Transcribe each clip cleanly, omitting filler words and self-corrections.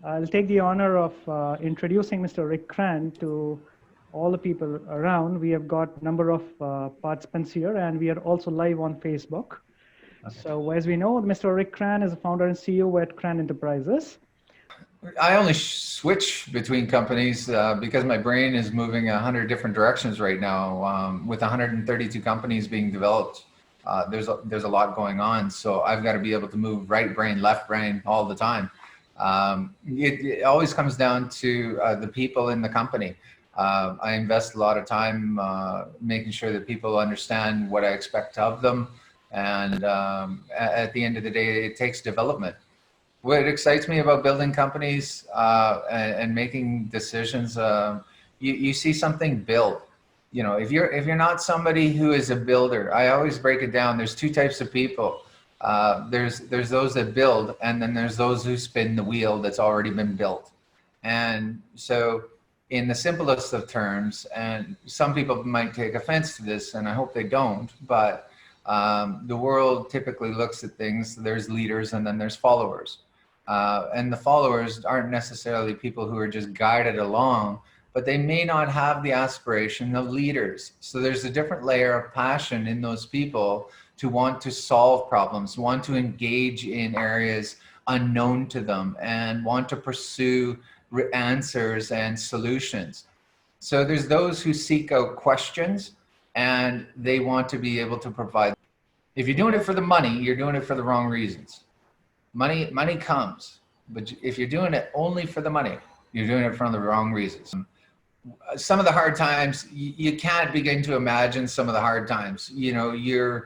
I'll take the honor of introducing Mr. Rick Cran to all the people around. We have got a number of participants here, and we are also live on Facebook. Okay. So as we know, Mr. Rick Cran is the founder and CEO at Cran Enterprises. I only switch between companies because my brain is moving 100 different directions right now. With 132 companies being developed, there's a lot going on. So I've got to be able to move right brain, left brain all the time. It always comes down to the people in the company. I invest a lot of time making sure that people understand what I expect of them. And at the end of the day, it takes development. What excites me about building companies and making decisions, you see something built. You know, if you're not somebody who is a builder, I always break it down. There's two types of people. There's those that build, and then there's those who spin the wheel that's already been built. And so, in the simplest of terms, and some people might take offense to this, and I hope they don't, but the world typically looks at things. There's leaders, and then there's followers. And the followers aren't necessarily people who are just guided along, but they may not have the aspiration of leaders. So there's a different layer of passion in those people to want to solve problems, want to engage in areas unknown to them, and want to pursue answers and solutions. So there's those who seek out questions, and they want to be able to provide. If you're doing it for the money, you're doing it for the wrong reasons. Money comes, but if you're doing it only for the money, you're doing it for the wrong reasons. Some of the hard times, you can't begin to imagine some of the hard times. You know,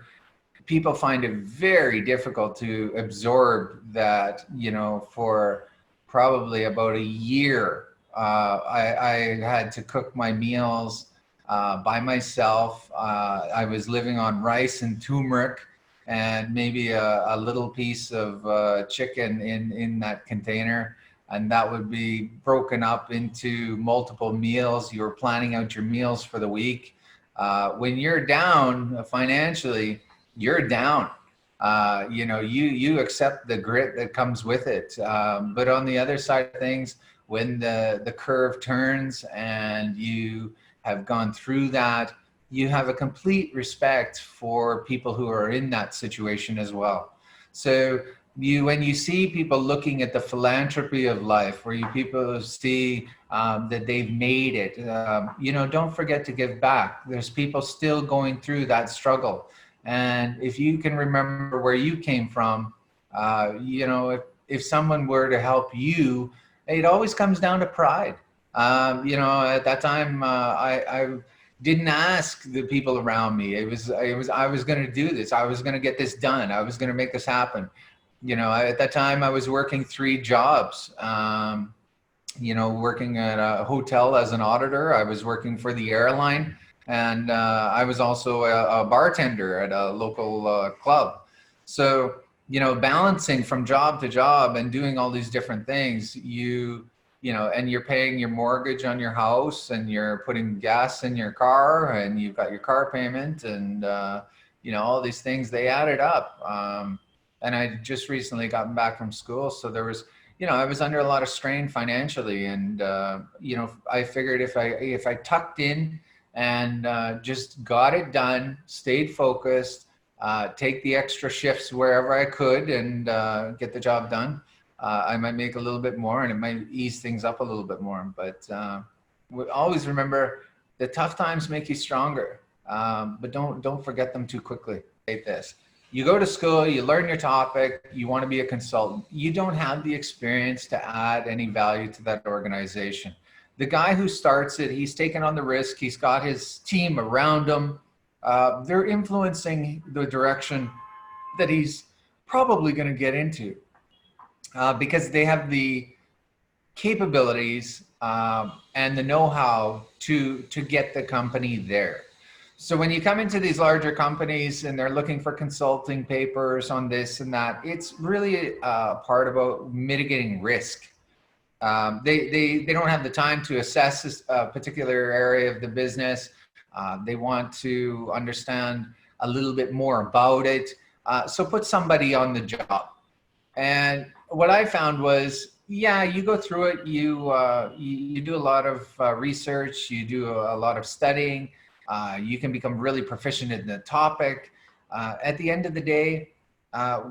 people find it very difficult to absorb that, you know, for probably about a year. I had to cook my meals by myself. I was living on rice and turmeric, and maybe a little piece of chicken in that container, and that would be broken up into multiple meals. You were planning out your meals for the week. When you're down financially, you're down. You know, you accept the grit that comes with it. But on the other side of things, when the curve turns and you have gone through that, you have a complete respect for people who are in that situation as well. So when you see people looking at the philanthropy of life, where people see that they've made it, you know, don't forget to give back. There's people still going through that struggle. And if you can remember where you came from, you know, if someone were to help you, it always comes down to pride. You know, at that time, I didn't ask the people around me. I was going to do this. I was going to get this done. I was going to make this happen. You know, at that time I was working 3 jobs, you know, working at a hotel as an auditor. I was working for the airline, and I was also a bartender at a local club. So, you know, balancing from job to job and doing all these different things, you know, and you're paying your mortgage on your house, and you're putting gas in your car, and you've got your car payment, and, you know, all these things, they added up. And I just recently gotten back from school. So there was, you know, I was under a lot of strain financially. And, you know, I figured if I tucked in and just got it done, stayed focused, take the extra shifts wherever I could, and get the job done, I might make a little bit more, and it might ease things up a little bit more. But always remember, the tough times make you stronger, but don't forget them too quickly. Take this. You go to school, you learn your topic, you want to be a consultant. You don't have the experience to add any value to that organization. The guy who starts it, he's taken on the risk, he's got his team around him. They're influencing the direction that he's probably going to get into. Because they have the capabilities and the know-how to get the company there. So when you come into these larger companies and they're looking for consulting papers on this and that, it's really a part about mitigating risk. They don't have the time to assess a particular area of the business. They want to understand a little bit more about it. So put somebody on the job. And what I found was Yeah, you go through it. You do a lot of research. You do a lot of studying. You can become really proficient in the topic. At the end of the day,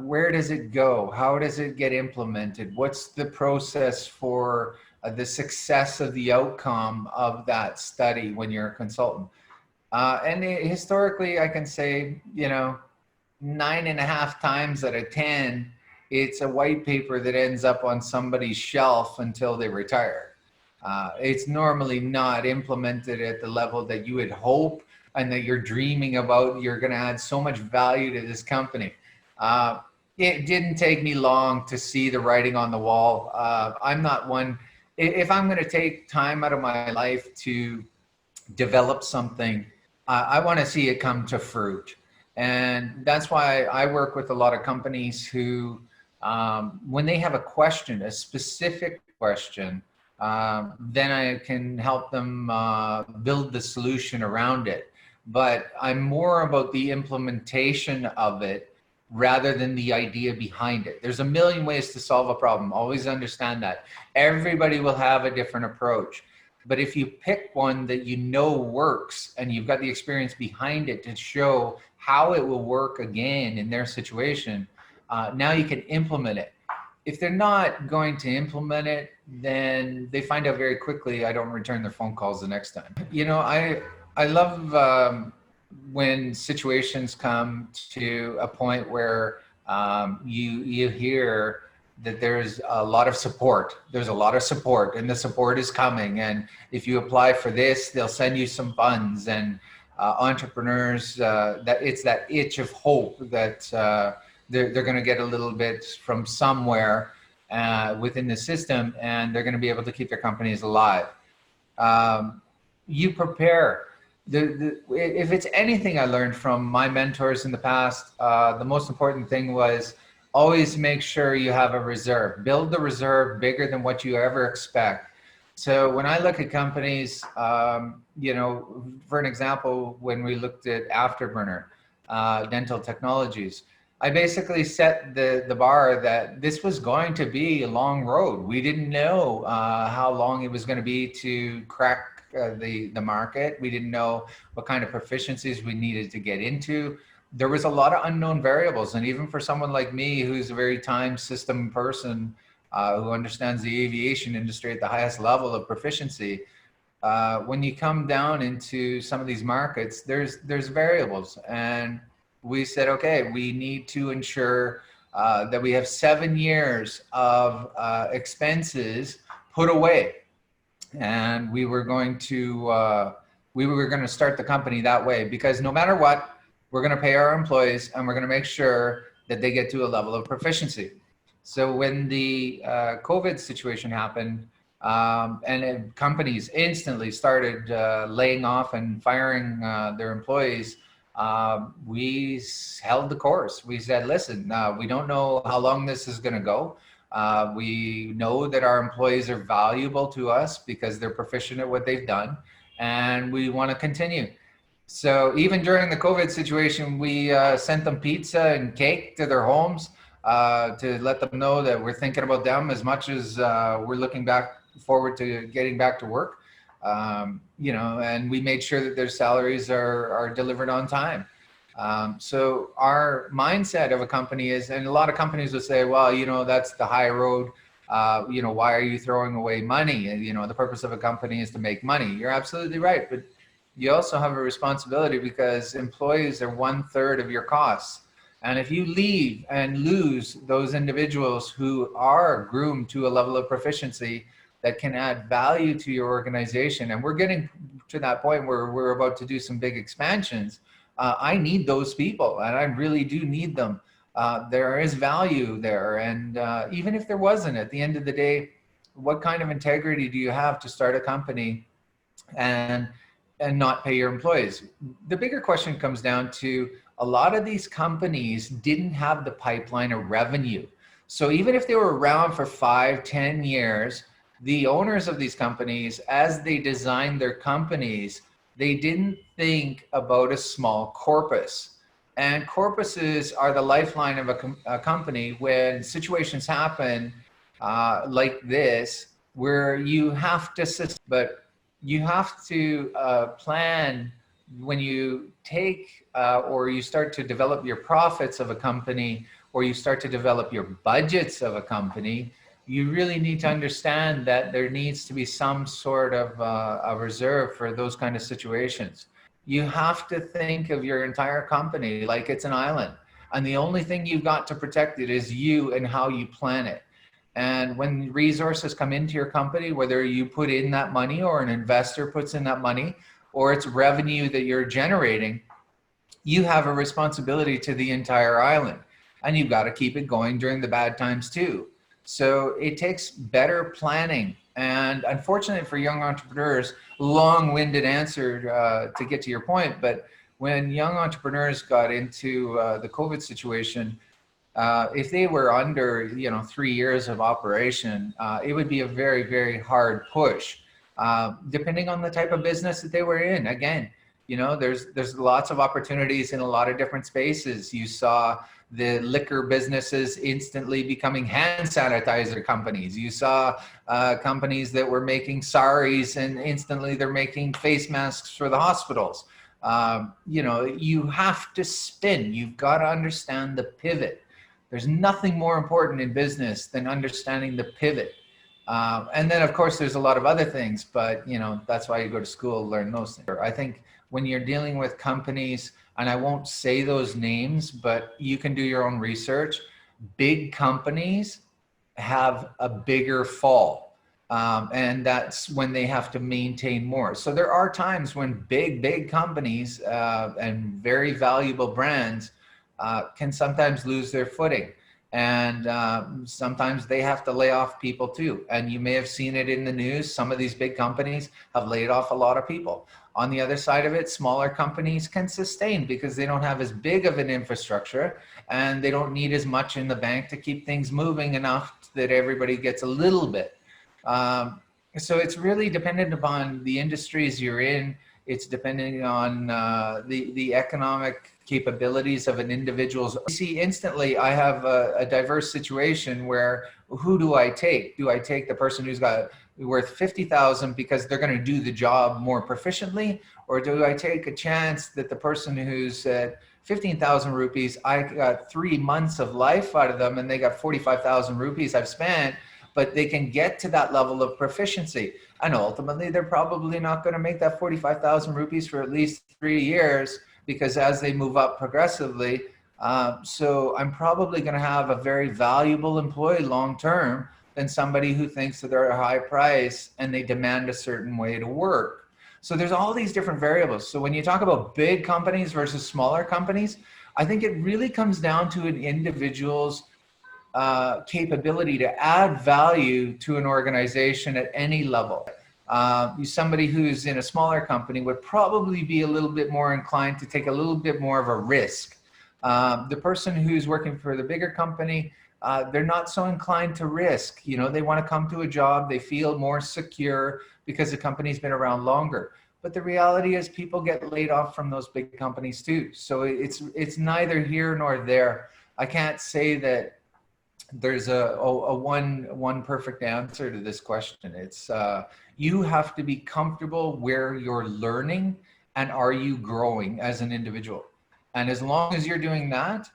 where does it go? How does it get implemented? What's the process for the success of the outcome of that study when you're a consultant? Historically, I can say, 9.5 times out of 10, it's a white paper that ends up on somebody's shelf until they retire. It's normally not implemented at the level that you would hope and that you're dreaming about. You're going to add so much value to this company. It didn't take me long to see the writing on the wall. I'm not one, if I'm going to take time out of my life to develop something, I want to see it come to fruit. And that's why I work with a lot of companies who, when they have a question, a specific question, then I can help them build the solution around it. But I'm more about the implementation of it rather than the idea behind it. There's a million ways to solve a problem. Always understand that. Everybody will have a different approach. But if you pick one that you know works and you've got the experience behind it to show how it will work again in their situation, now you can implement it. If they're not going to implement it, then they find out very quickly, I don't return their phone calls the next time. I love when situations come to a point where you hear that there's a lot of support. There's a lot of support, and the support is coming. And if you apply for this, they'll send you some funds. And entrepreneurs, that it's that itch of hope that they're going to get a little bit from somewhere within the system, and they're going to be able to keep their companies alive. You prepare. If it's anything I learned from my mentors in the past, the most important thing was always make sure you have a reserve. Build the reserve bigger than what you ever expect. So when I look at companies, for an example, when we looked at Afterburner Dental Technologies, I basically set the bar that this was going to be a long road. We didn't know how long it was going to be to crack the market. We didn't know what kind of proficiencies we needed to get into. There was a lot of unknown variables. And even for someone like me, who's a very time system person, who understands the aviation industry at the highest level of proficiency, when you come down into some of these markets, there's variables. And we said, okay, we need to ensure that we have 7 years of expenses put away. And we were going to start the company that way, because no matter what, we're going to pay our employees and we're going to make sure that they get to a level of proficiency. So when the COVID situation happened, and companies instantly started laying off and firing their employees, we held the course. We said, listen, we don't know how long this is going to go. We know that our employees are valuable to us because they're proficient at what they've done, and we want to continue. So even during the COVID situation, we sent them pizza and cake to their homes to let them know that we're thinking about them as much as we're looking forward to getting back to work. And we made sure that their salaries are delivered on time. So our mindset of a company is, and a lot of companies will say, well, that's the high road. Why are you throwing away money? And, the purpose of a company is to make money. You're absolutely right. But you also have a responsibility, because employees are 1/3 of your costs. And if you leave and lose those individuals who are groomed to a level of proficiency that can add value to your organization, and we're getting to that point where we're about to do some big expansions, I need those people, and I really do need them. There is value there. And even if there wasn't, at the end of the day, what kind of integrity do you have to start a company and not pay your employees? The bigger question comes down to, a lot of these companies didn't have the pipeline of revenue. So even if they were around for 5-10 years, the owners of these companies, as they designed their companies, they didn't think about a small corpus. And corpuses are the lifeline of a company. When situations happen, like this, where you have to, but you have to plan when you take or you start to develop your profits of a company, or you start to develop your budgets of a company. You really need to understand that there needs to be some sort of a reserve for those kind of situations. You have to think of your entire company like it's an island, and the only thing you've got to protect it is you and how you plan it. And when resources come into your company, whether you put in that money or an investor puts in that money, or it's revenue that you're generating, you have a responsibility to the entire island, and you've got to keep it going during the bad times too. So it takes better planning. And unfortunately for young entrepreneurs, long-winded answer to get to your point, but when young entrepreneurs got into the COVID situation, if they were under 3 years of operation, it would be a very, very hard push, depending on the type of business that they were in. Again, there's lots of opportunities in a lot of different spaces. You saw the liquor businesses instantly becoming hand sanitizer companies. You saw companies that were making saris, and instantly they're making face masks for the hospitals. You have to spin. You've got to understand the pivot. There's nothing more important in business than understanding the pivot. And then, of course, there's a lot of other things, but that's why you go to school, learn those things. I think when you're dealing with companies, and I won't say those names, but you can do your own research, big companies have a bigger fall. And that's when they have to maintain more. So there are times when big companies and very valuable brands can sometimes lose their footing. And sometimes they have to lay off people too. And you may have seen it in the news. Some of these big companies have laid off a lot of people. On the other side of it, smaller companies can sustain because they don't have as big of an infrastructure, and they don't need as much in the bank to keep things moving enough that everybody gets a little bit. So it's really dependent upon the industries you're in. It's depending on the economic capabilities of an individual's. You see, instantly, I have a diverse situation where who do I take? Do I take the person who's got worth 50,000 because they're going to do the job more proficiently, or do I take a chance that the person who's at 15,000 rupees, I got 3 months of life out of them, and they got 45,000 rupees I've spent, but they can get to that level of proficiency. And ultimately, they're probably not going to make that 45,000 rupees for at least 3 years, because as they move up progressively, so I'm probably going to have a very valuable employee long-term than somebody who thinks that they're a high price and they demand a certain way to work. So there's all these different variables. So when you talk about big companies versus smaller companies, I think it really comes down to an individual's capability to add value to an organization at any level. Somebody who's in a smaller company would probably be a little bit more inclined to take a little bit more of a risk. The person who's working for the bigger company, they're not so inclined to risk. They want to come to a job, they feel more secure because the company's been around longer. But the reality is people get laid off from those big companies too. So it's neither here nor there. I can't say that there's a one perfect answer to this question. It's you have to be comfortable where you're learning, and are you growing as an individual. And as long as you're doing that,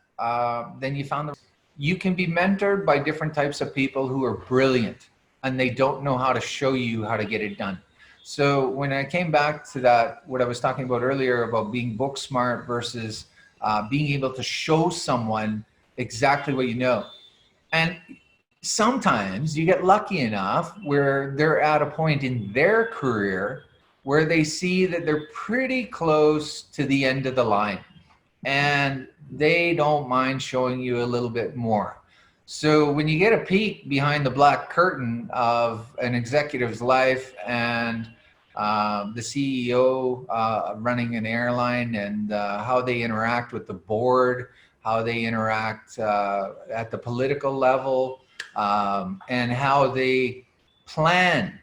then you can be mentored by different types of people who are brilliant, and they don't know how to show you how to get it done. So when I came back to that, what I was talking about earlier about being book smart versus being able to show someone exactly what you know. And sometimes you get lucky enough where they're at a point in their career where they see that they're pretty close to the end of the line, and they don't mind showing you a little bit more. So when you get a peek behind the black curtain of an executive's life and the CEO running an airline, and how they interact with the board, how they interact at the political level, and how they plan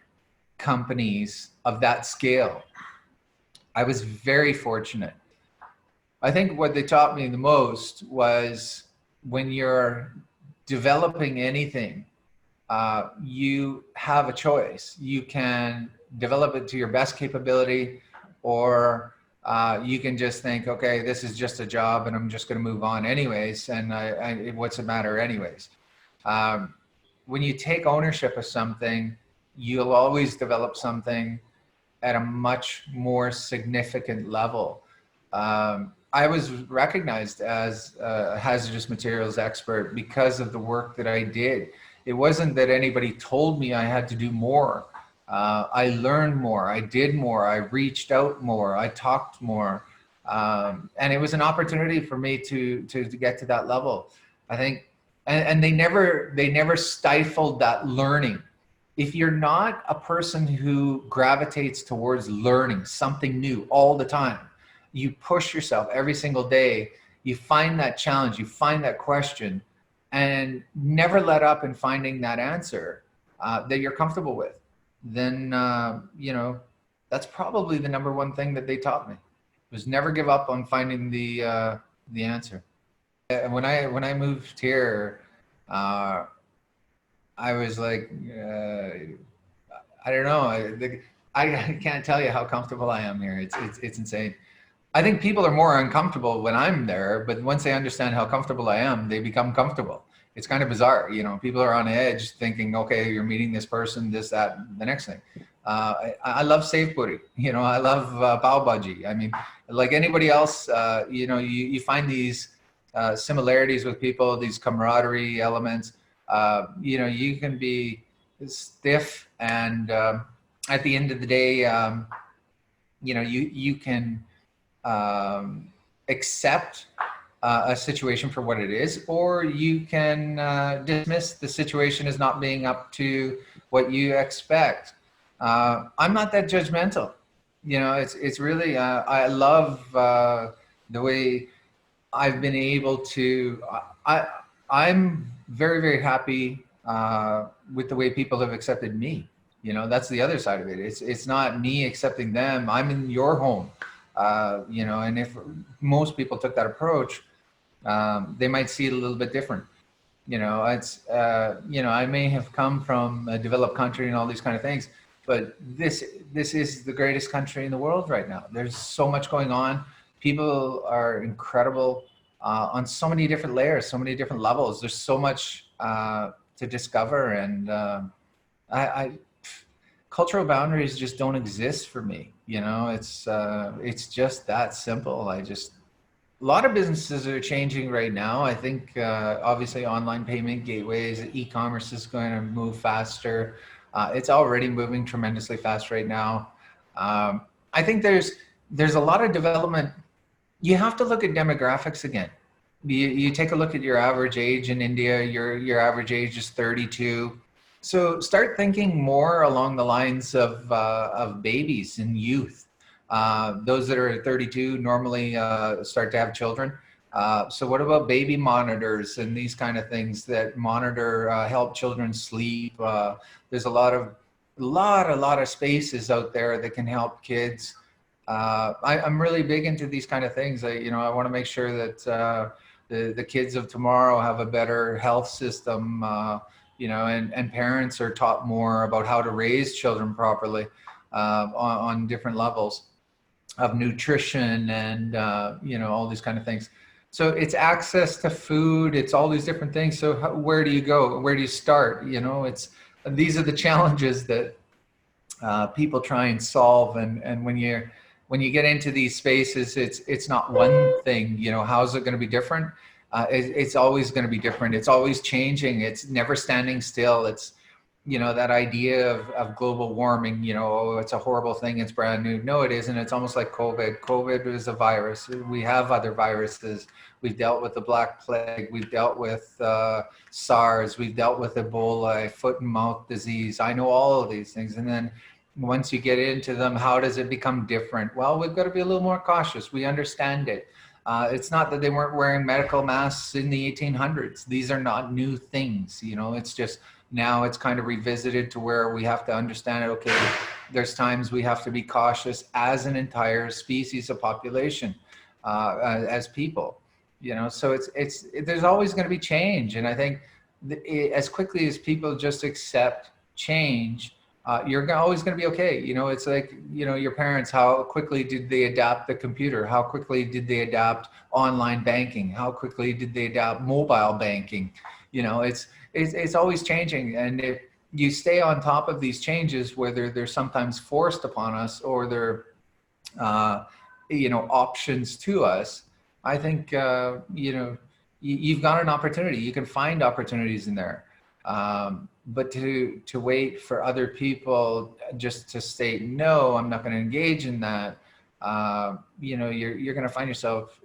companies of that scale, I was very fortunate. I think what they taught me the most was when you're developing anything, you have a choice. You can develop it to your best capability, or you can just think, okay, this is just a job and I'm just going to move on anyways. And what's the matter anyways? When you take ownership of something, you'll always develop something at a much more significant level. I was recognized as a hazardous materials expert because of the work that I did. It wasn't that anybody told me I had to do more. I learned more, I did more, I reached out more, I talked more. And it was an opportunity for me to get to that level. I think, and they never stifled that learning. If you're not a person who gravitates towards learning something new all the time, you push yourself every single day, you find that challenge, you find that question, and never let up in finding that answer that you're comfortable with, then, you know, that's probably the number one thing that they taught me, was never give up on finding the answer. When I moved here, I was like, I don't know. I can't tell you how comfortable I am here. It's insane. I think people are more uncomfortable when I'm there, but once they understand how comfortable I am, they become comfortable. It's kind of bizarre. You know, people are on edge thinking, okay, you're meeting this person, this, that, the next thing. I love Safe Puri. You know, I love Pav Bhaji. I mean, like anybody else, you know, you find these similarities with people, these camaraderie elements. You know, you can be stiff, and at the end of the day, you know, you can accept a situation for what it is, or you can dismiss the situation as not being up to what you expect. I'm not that judgmental. You know, it's really, I love the way I've been able to, I'm very, very happy with the way people have accepted me. You know, that's the other side of it. It's not me accepting them. I'm in your home. You know, and if most people took that approach, they might see it a little bit different. You know, it's, you know, I may have come from a developed country and all these kind of things, but this is the greatest country in the world right now. There's so much going on. People are incredible on so many different layers, so many different levels. There's so much to discover, and cultural boundaries just don't exist for me. You know, it's just that simple. A lot of businesses are changing right now. I think obviously online payment gateways, e-commerce is going to move faster. It's already moving tremendously fast right now. I think there's a lot of development. You have to look at demographics again. You take a look at your average age in India. Your average age is 32. So start thinking more along the lines of babies and youth. Those that are 32 normally start to have children. So what about baby monitors and these kind of things that monitor, help children sleep? There's a lot of spaces out there that can help kids. I'm really big into these kind of things. You know, I want to make sure that the kids of tomorrow have a better health system. You know, and parents are taught more about how to raise children properly on different levels of nutrition and, you know, all these kind of things. So it's access to food, it's all these different things. So where do you go? Where do you start? You know, these are the challenges that people try and solve. And when you get into these spaces, it's not one thing. You know, how's it going to be different? It's always going to be different. It's always changing. It's never standing still. It's, you know, that idea of global warming, you know, oh, it's a horrible thing, it's brand new. No, it isn't. It's almost like COVID. COVID is a virus. We have other viruses. We've dealt with the Black Plague. We've dealt with SARS. We've dealt with Ebola, foot and mouth disease. I know all of these things. And then once you get into them, how does it become different? Well, we've got to be a little more cautious. We understand it. It's not that they weren't wearing medical masks in the 1800s. These are not new things. You know, it's just now it's kind of revisited to where we have to understand it. Okay, there's times we have to be cautious as an entire species of population, as people. You know, so there's always going to be change. And I think as quickly as people just accept change, you're always going to be okay. You know, it's like, you know, your parents, how quickly did they adapt the computer? How quickly did they adapt online banking? How quickly did they adapt mobile banking? You know, it's always changing. And if you stay on top of these changes, whether they're sometimes forced upon us or they're, you know, options to us, I think, you know, you've got an opportunity. You can find opportunities in there. But to wait for other people just to state, no, I'm not going to engage in that, you know, you're going to find yourself,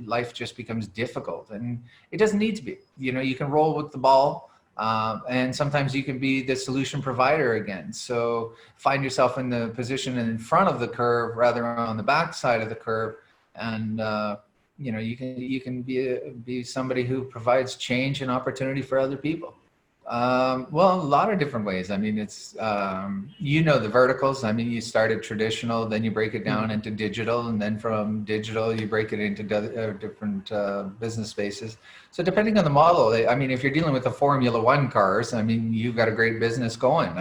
life just becomes difficult, and it doesn't need to be. You know, you can roll with the ball, and sometimes you can be the solution provider again. So find yourself in the position in front of the curve rather than on the back side of the curve, and you know, you can be somebody who provides change and opportunity for other people. Well, a lot of different ways. I mean, it's, you know, the verticals. I mean, you started traditional, then you break it down into digital, and then from digital, you break it into different business spaces. So depending on the model, I mean, if you're dealing with the Formula One cars, I mean, you've got a great business going,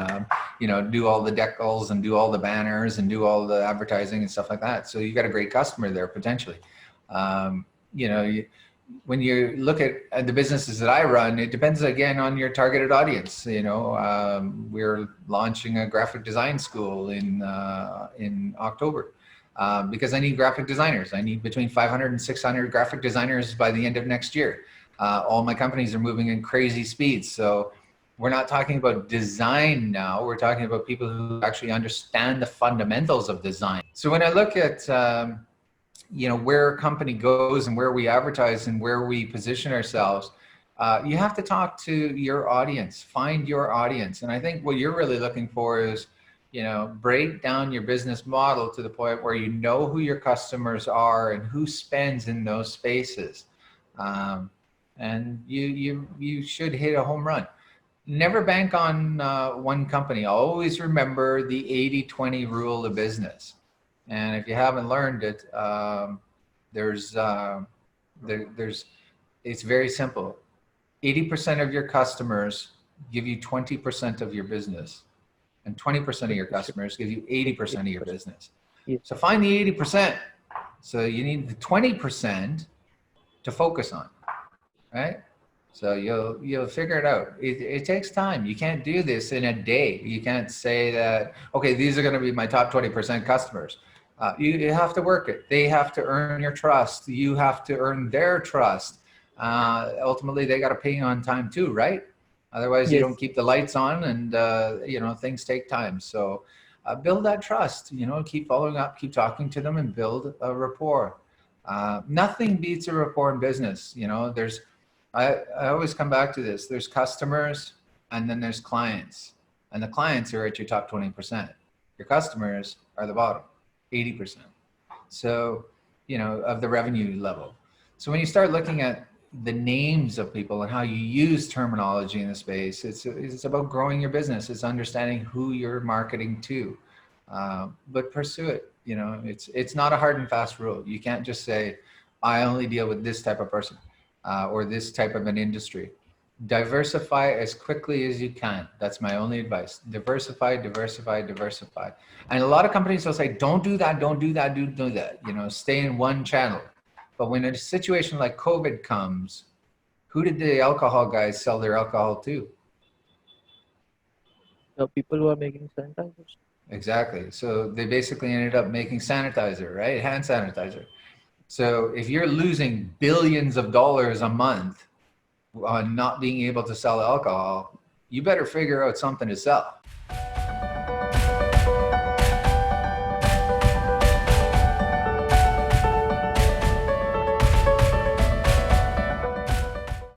you know, do all the decals and do all the banners and do all the advertising and stuff like that. So you've got a great customer there potentially. You know, when you look at the businesses that I run, it depends again on your targeted audience. You know, we're launching a graphic design school in October because I need graphic designers. I need between 500 and 600 graphic designers by the end of next year. All my companies are moving in crazy speeds. So we're not talking about design now. We're talking about people who actually understand the fundamentals of design. So when I look at, you know, where a company goes and where we advertise and where we position ourselves, you have to talk to your audience, find your audience. And I think what you're really looking for is, you know, break down your business model to the point where you know who your customers are and who spends in those spaces. And you should hit a home run. Never bank on one company. Always remember the 80-20 rule of business. And if you haven't learned it, it's very simple. 80% of your customers give you 20% of your business, and 20% of your customers give you 80% of your business. So find the 80%. So you need the 20% to focus on, right? So you'll figure it out. It takes time. You can't do this in a day. You can't say that, okay, these are going to be my top 20% customers. You have to work it. They have to earn your trust. You have to earn their trust. Ultimately, they got to pay you on time too, right? Otherwise, you don't keep the lights on, and you know, things take time. So build that trust. You know, keep following up, keep talking to them, and build a rapport. Nothing beats a rapport in business. You know, I always come back to this. There's customers, and then there's clients, and the clients are at your top 20%. Your customers are the bottom 80%. So, you know, of the revenue level. So when you start looking at the names of people and how you use terminology in the space, it's about growing your business. It's understanding who you're marketing to, but pursue it. You know, it's not a hard and fast rule. You can't just say, I only deal with this type of person or this type of an industry. Diversify as quickly as you can. That's my only advice. Diversify, diversify, diversify. And a lot of companies will say, don't do that, don't do that, don't do that. You know, stay in one channel. But when a situation like COVID comes, who did the alcohol guys sell their alcohol to? The people who are making sanitizers. Exactly. So they basically ended up making sanitizer, right? Hand sanitizer. So if you're losing billions of dollars a month on not being able to sell alcohol, you better figure out something to sell.